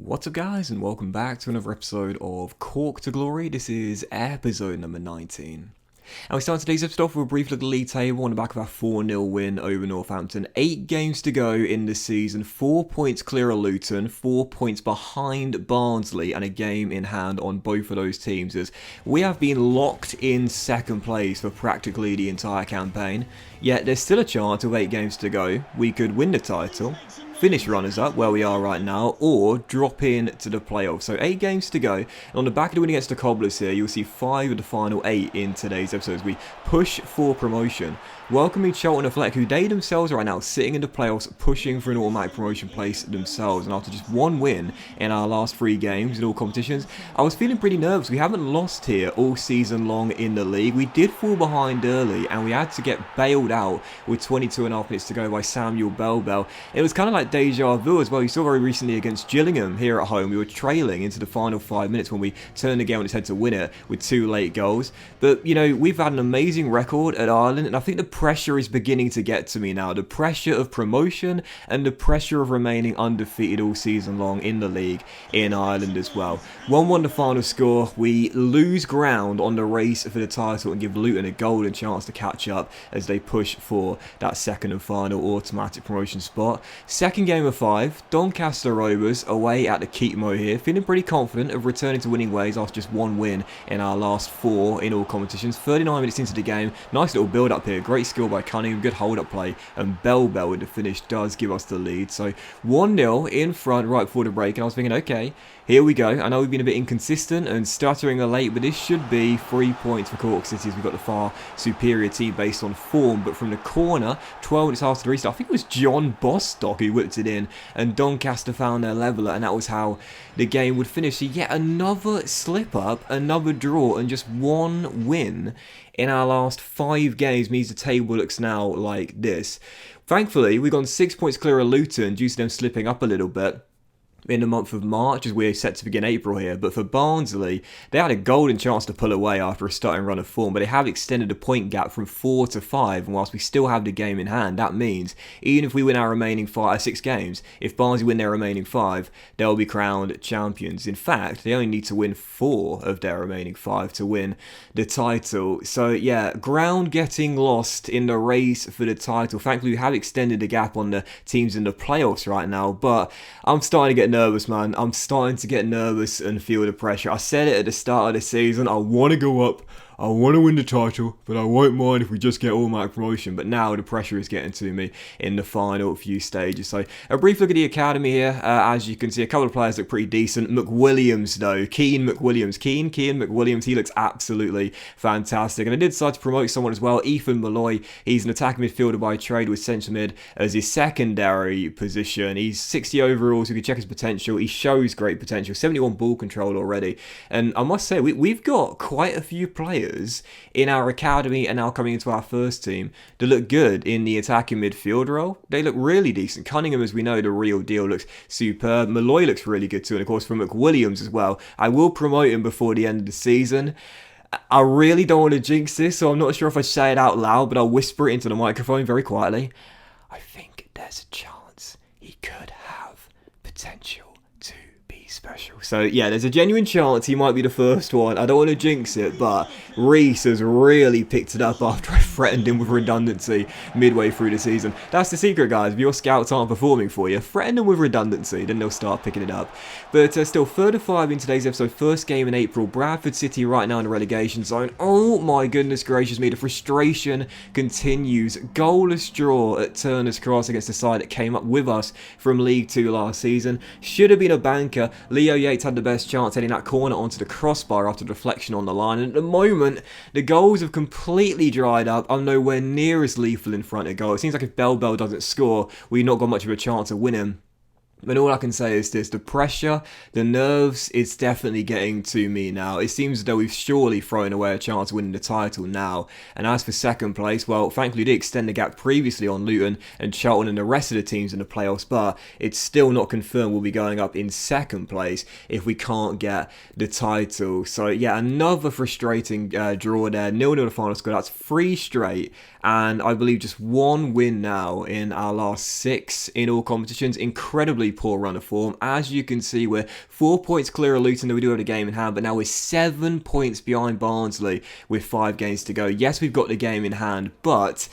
What's up guys, and welcome back to another episode of Cork to Glory. This is episode number 19. And we start today's episode off with a brief look at the league table on the back of our 4-0 win over Northampton. 8 games to go in the season, 4 points clear of Luton, 4 points behind Barnsley, and a game in hand on both of those teams as we have been locked in second place for practically the entire campaign. Yet there's still a chance with 8 games to go we could win the title, finish runners-up where we are right now, or drop in to the playoffs. So 8 games to go. And on the back of the win against the Cobblers here, you'll see 5 of the final 8 in today's episode as we push for promotion. Welcoming Charlton and Fleck, who they themselves are right now sitting in the playoffs, pushing for an automatic promotion place themselves. And after just 1 win in our last 3 games in all competitions, I was feeling pretty nervous. We haven't lost here all season long in the league. We did fall behind early, and we had to get bailed out with 22.5 minutes to go by Samuel Bell. It was kind of like deja vu as well. You saw very recently against Gillingham here at home, we were trailing into the final 5 minutes when we turned the game on its head to win it with 2 late goals. But, you know, we've had an amazing record at Ireland, and I think the pressure is beginning to get to me now. The pressure of promotion and the pressure of remaining undefeated all season long in the league in Ireland as well. 1-1 the final score. We lose ground on the race for the title and give Luton a golden chance to catch up as they push for that second and final automatic promotion spot. Second game of 5, Doncaster Rovers away at the Keepmo here, feeling pretty confident of returning to winning ways after just 1 win in our last 4 in all competitions. 39 minutes into the game, nice little build up here, great skill by Cunningham, good hold up play, and Bell with the finish does give us the lead. So 1-0 in front right before the break, and I was thinking, okay, here we go. I know we've been a bit inconsistent and stuttering late, but this should be 3 points for Cork City as we've got the far superior team based on form. But from the corner, 12 minutes after the restart, I think it was John Bostock who whipped it in, and Doncaster found their leveller, and that was how the game would finish. So yet another slip up, another draw, and just 1 win in our last 5 games means the table looks now like this. Thankfully, we've gone 6 points clear of Luton due to them slipping up a little bit in the month of March as we're set to begin April here. But for Barnsley, they had a golden chance to pull away after a starting run of form, but they have extended the point gap from 4 to 5, and whilst we still have the game in hand, that means even if we win our remaining 6 games, if Barnsley win their remaining 5, they'll be crowned champions. In fact, they only need to win 4 of their remaining 5 to win the title. So yeah, ground getting lost in the race for the title. Thankfully, we have extended the gap on the teams in the playoffs right now, but I'm starting to get nervous, man. I'm starting to get nervous and feel the pressure. I said it at the start of the season, I want to go up, I want to win the title, but I won't mind if we just get automatic promotion. But now the pressure is getting to me in the final few stages. So a brief look at the academy here. As you can see, a couple of players look pretty decent. McWilliams though, Cian McWilliams, he looks absolutely fantastic. And I did decide to promote someone as well, Ethan Malloy. He's an attacking midfielder by trade with centre mid as his secondary position. He's 60 overall, so you can check his potential. He shows great potential, 71 ball control already. And I must say, we've got quite a few players in our academy and now coming into our first team that look good in the attacking midfield role. They look really decent. Cunningham, as we know, the real deal, looks superb. Malloy looks really good too, and of course from McWilliams as well. I will promote him before the end of the season. I really don't want to jinx this, so I'm not sure if I say it out loud, but I'll whisper it into the microphone very quietly. I think there's a chance he could have potential to be special. So yeah, there's a genuine chance he might be the first one. I don't want to jinx it, but Reese has really picked it up after I threatened him with redundancy midway through the season. That's the secret, guys. If your scouts aren't performing for you, threaten them with redundancy, then they'll start picking it up. But still, 3rd of 5 in today's episode, first game in April. Bradford City right now in the relegation zone. Oh my goodness gracious me, the frustration continues. Goalless draw at Turner's Cross against the side that came up with us from League 2 last season. Should have been a banker. Leo Yates had the best chance heading that corner onto the crossbar after deflection on the line, and at the moment the goals have completely dried up. I'm nowhere near as lethal in front of goal. It seems like if Bell doesn't score, we've not got much of a chance of winning. And all I can say is this, the pressure, the nerves, it's definitely getting to me now. It seems as though we've surely thrown away a chance of winning the title now. And as for second place, well, thankfully we did extend the gap previously on Luton and Charlton and the rest of the teams in the playoffs, but it's still not confirmed we'll be going up in second place if we can't get the title. So yeah, another frustrating draw there. 0-0 the final score. That's 3 straight. And I believe just 1 win now in our last 6 in all competitions. Incredibly really poor run of form. As you can see, we're 4 points clear of Luton, though we do have a game in hand, but now we're 7 points behind Barnsley with 5 games to go. Yes, we've got the game in hand, but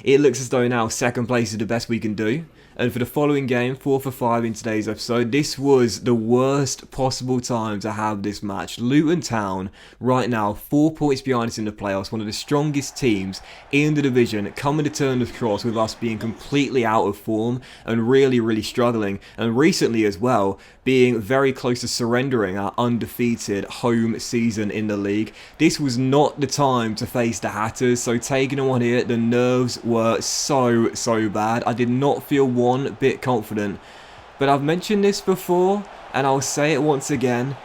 it looks as though now second place is the best we can do. And for the following game, 4 for 5 in today's episode, this was the worst possible time to have this match. Luton Town, right now, 4 points behind us in the playoffs, one of the strongest teams in the division, coming to turn the cross with us being completely out of form and really struggling. And recently as well, being very close to surrendering our undefeated home season in the league. This was not the time to face the Hatters, so taking them on here, the nerves were so bad. I did not feel one bit confident, but I've mentioned this before and I'll say it once again.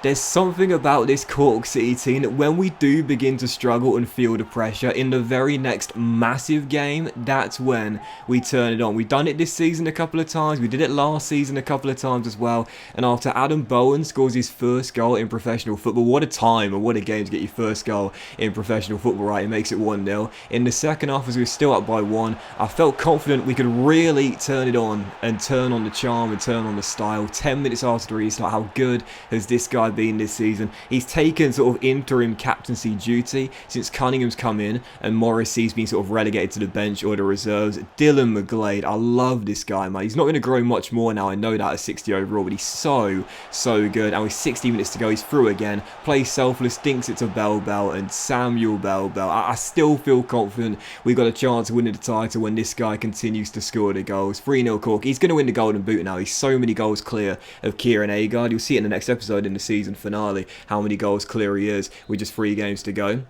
There's something about this Cork City team that when we do begin to struggle and feel the pressure in the very next massive game, that's when we turn it on. We've done it this season a couple of times, we did it last season a couple of times as well, and after Adam Bowen scores his first goal in professional football, what a time and what a game to get your first goal in professional football, right? It makes it 1-0. In the second half, as we were still up by 1, I felt confident we could really turn it on and turn on the charm and turn on the style. 10 minutes after the restart, how good has this guy been this season? He's taken sort of interim captaincy duty since Cunningham's come in and Morrissey's been sort of relegated to the bench or the reserves. Dylan McGlade, I love this guy, man. He's not going to grow much more now, I know that, at 60 overall, but he's so good. And with 60 minutes to go, he's through again, plays selfless, thinks it's a Bell and Samuel Bell. I still feel confident we've got a chance of winning the title when this guy continues to score the goals. 3-0 Cork. He's going to win the Golden Boot now. He's so many goals clear of Kieran Agard. You'll see it in the next episode in the season finale, how many goals clear he is with just 3 games to go.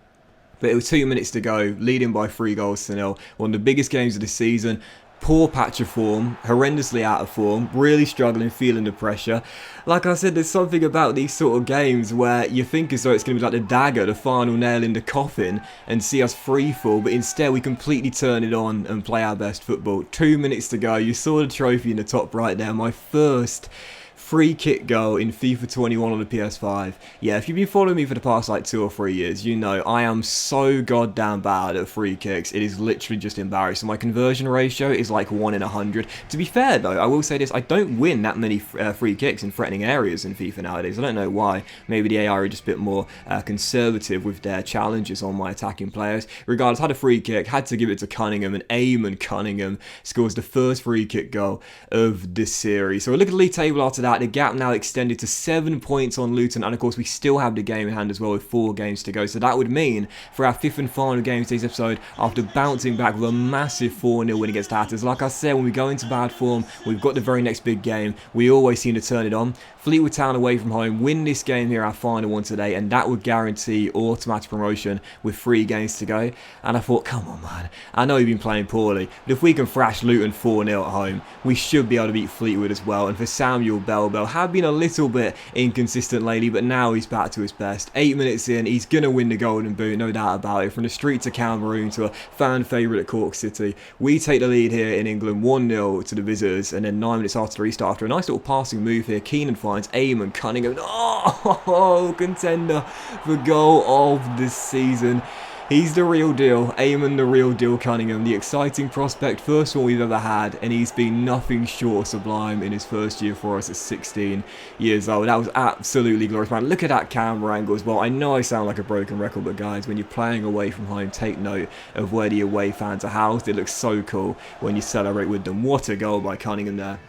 But it was 2 minutes to go, leading by 3 goals to 0. One of the biggest games of the season. Poor patch of form, horrendously out of form, really struggling, feeling the pressure. Like I said, there's something about these sort of games where you think as though it's going to be like the dagger, the final nail in the coffin, and see us free fall, but instead we completely turn it on and play our best football. 2 minutes to go, you saw the trophy in the top right there, my first free kick goal in FIFA 21 on the PS5. Yeah, if you've been following me for the past like 2 or 3 years, you know I am so goddamn bad at free kicks. It is literally just embarrassing. My conversion ratio is like 1 in 100. To be fair though, I will say this, I don't win that many free kicks in threatening areas in FIFA nowadays. I don't know why. Maybe the AI are just a bit more conservative with their challenges on my attacking players. Regardless, had a free kick, had to give it to Cunningham, and Eamon Cunningham scores the first free kick goal of this series. So we look at the league table after that. The gap now extended to 7 points on Luton, and of course we still have the game in hand as well with 4 games to go. So that would mean for our 5th and final game of today's episode, after bouncing back with a massive 4-0 win against the Hatters. Like I said, when we go into bad form, we've got the very next big game, we always seem to turn it on. Fleetwood Town away from home, win this game here, our final one today, and that would guarantee automatic promotion with 3 games to go. And I thought, come on man, I know we've been playing poorly, but if we can thrash Luton 4-0 at home, we should be able to beat Fleetwood as well. And for Samuel Bell had been a little bit inconsistent lately, but now he's back to his best. 8 minutes in, he's going to win the Golden Boot, no doubt about it. From the streets of Cameroon to a fan favourite at Cork City, we take the lead here in England 1-0 to the visitors, and then 9 minutes after the restart, after a nice little passing move here, Keenan finds Eamon Cunningham. Oh, contender for goal of this season. He's the real deal, Eamon the real deal Cunningham, the exciting prospect, first one we've ever had, and he's been nothing short of sublime in his first year for us at 16 years old. That was absolutely glorious, man. Look at that camera angle as well. I know I sound like a broken record, but guys, when you're playing away from home, take note of where the away fans are housed. It looks so cool when you celebrate with them. What a goal by Cunningham there.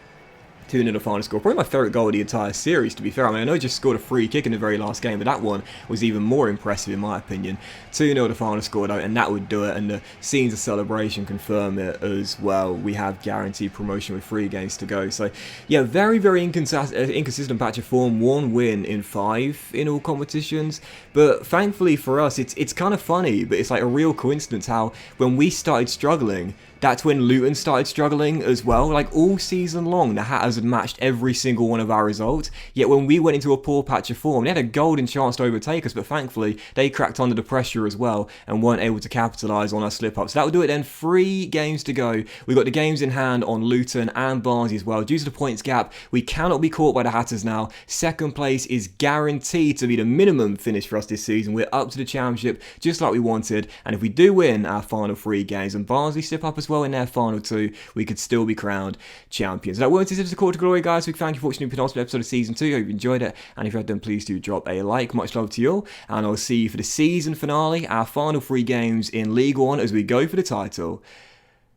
2-0 the final score. Probably my favourite goal of the entire series, to be fair. I mean, I know he just scored a free kick in the very last game, but that one was even more impressive in my opinion. 2-0 the final score though, and that would do it, and the scenes of celebration confirm it as well. We have guaranteed promotion with 3 games to go. So yeah, very inconsistent patch of form. 1 win in 5 in all competitions, but thankfully for us, it's kind of funny, but it's like a real coincidence how when we started struggling, that's when Luton started struggling as well. Like all season long, the Hatters had matched every single one of our results. Yet when we went into a poor patch of form, they had a golden chance to overtake us, but thankfully they cracked under the pressure as well and weren't able to capitalise on our slip-ups. So that would do it then. 3 games to go. We've got the games in hand on Luton and Barnsley as well. Due to the points gap, we cannot be caught by the Hatters now. Second place is guaranteed to be the minimum finish for us this season. We're up to the championship just like we wanted, and if we do win our final 3 games and Barnsley slip up as well in their final 2, we could still be crowned champions. That won't Cork to Glory, guys. Big thank you for watching the penultimate episode of Season 2. Hope you enjoyed it. And if you have done, please do drop a like. Much love to you all. And I'll see you for the season finale, our final 3 games in League One as we go for the title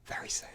very soon.